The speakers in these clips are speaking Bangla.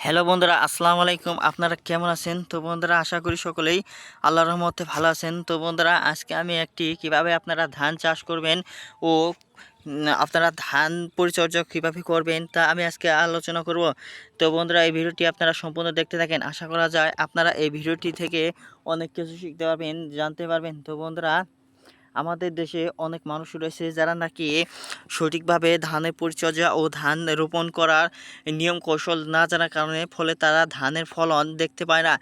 হ্যালো বন্ধুরা, আসসালামু আলাইকুম। আপনারা কেমন আছেন? তো বন্ধুরা, আশা করি সকলেই আল্লাহর রহমতে ভালো আছেন। তো বন্ধুরা, আজকে আমি কিভাবে আপনারা ধান চাষ করবেন ও আপনারা ধান পরিচর্যা কিভাবে করবেন তা আমি আজকে আলোচনা করব। তো বন্ধুরা, এই ভিডিওটি আপনারা সম্পূর্ণ দেখতে থাকেন। আশা করা যায় আপনারা এই ভিডিওটি থেকে অনেক কিছু শিখতে পারবেন, জানতে পারবেন। তো বন্ধুরা, আমাদের দেশে অনেক মানুষ রয়েছে যারা নাকি সঠিকভাবে ধানের পরিচর্যা ও ধান রোপণ করার নিয়ম কৌশল না জানার কারণে ফলে তারা ধানের ফলন দেখতে পায় না।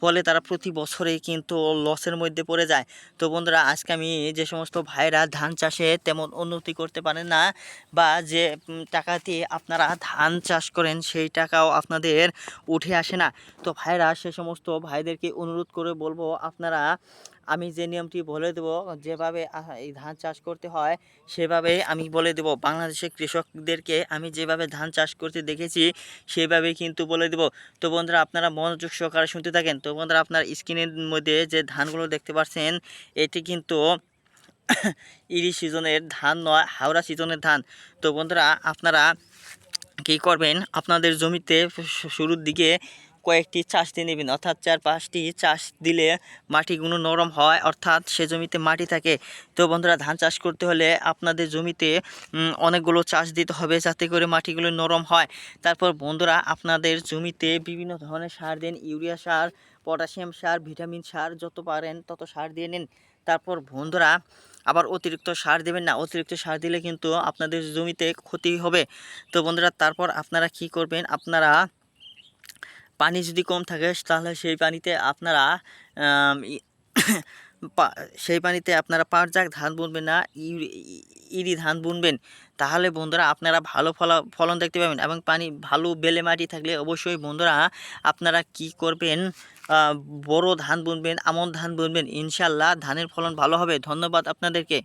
ফলে তারা প্রতি বছরেই কিন্তু লসের মধ্যে পড়ে যায়। তো বন্ধুরা, আজকে আমি যে সমস্ত ভাইরা ধান চাষে তেমন উন্নতি করতে পারেন না বা যে টাকা দিয়ে আপনারা ধান চাষ করেন সেই টাকাও আপনাদের উঠে আসে না, তো ভাইরা সে সমস্ত ভাইদেরকে অনুরোধ করে বলবো, আপনারা আমি যে নিয়মটি বলে দেবো, যেভাবে এই ধান চাষ করতে হয় সেভাবে আমি বলে দেব। বাংলাদেশের কৃষকদেরকে আমি যেভাবে ধান চাষ করতে দেখেছি সেভাবেই কিন্তু বলে দেব। তো বন্ধুরা, আপনারা মনোযোগ সহকারে শুনতে থাকেন। তো বন্ধুরা, আপনার স্ক্রিনের মধ্যে যে ধানগুলো দেখতে পাচ্ছেন এটি কিন্তু ইরি সিজনের ধান নয়, হাওড়া সিজনের ধান। তো বন্ধুরা, আপনারা কী করবেন, আপনাদের জমিতে শুরুর দিকে কয়েকটি চাষ দিয়ে নেবেন, অর্থাৎ 4-5টি চাষ দিলে মাটিগুলো নরম হয়, অর্থাৎ সে জমিতে মাটি থাকে। তো বন্ধুরা, ধান চাষ করতে হলে আপনাদের জমিতে অনেকগুলো চাষ দিতে হবে যাতে করে মাটিগুলো নরম হয়। তারপর বন্ধুরা, আপনাদের জমিতে বিভিন্ন ধরনের সার দিন, ইউরিয়া সার, পটাশিয়াম সার, ভিটামিন সার, যত পারেন তত সার দিয়ে নিন। তারপর বন্ধুরা, আবার অতিরিক্ত সার দেবেন না, অতিরিক্ত সার দিলে কিন্তু আপনাদের জমিতে ক্ষতি হবে। তো বন্ধুরা, তারপর আপনারা কি করবেন, আপনারা পানি যদি কম থাকে তাহলে সেই পানিতে আপনারা আম, ই- সেই পানিতে আপনারা পাটজাগ ধান বুনবেন না, ইরি ধান বুনবেন। তাহলে বন্ধুরা, আপনারা ভালো ফলন দেখতে পাবেন। এবং পানি ভালো বেলে মাটি থাকলে অবশ্যই বন্ধুরা আপনারা কি করবেন, বড় ধান বুনবেন, আমন ধান বুনবেন। ইনশাল্লাহ ধানের ফলন ভালো হবে। ধন্যবাদ আপনাদেরকে।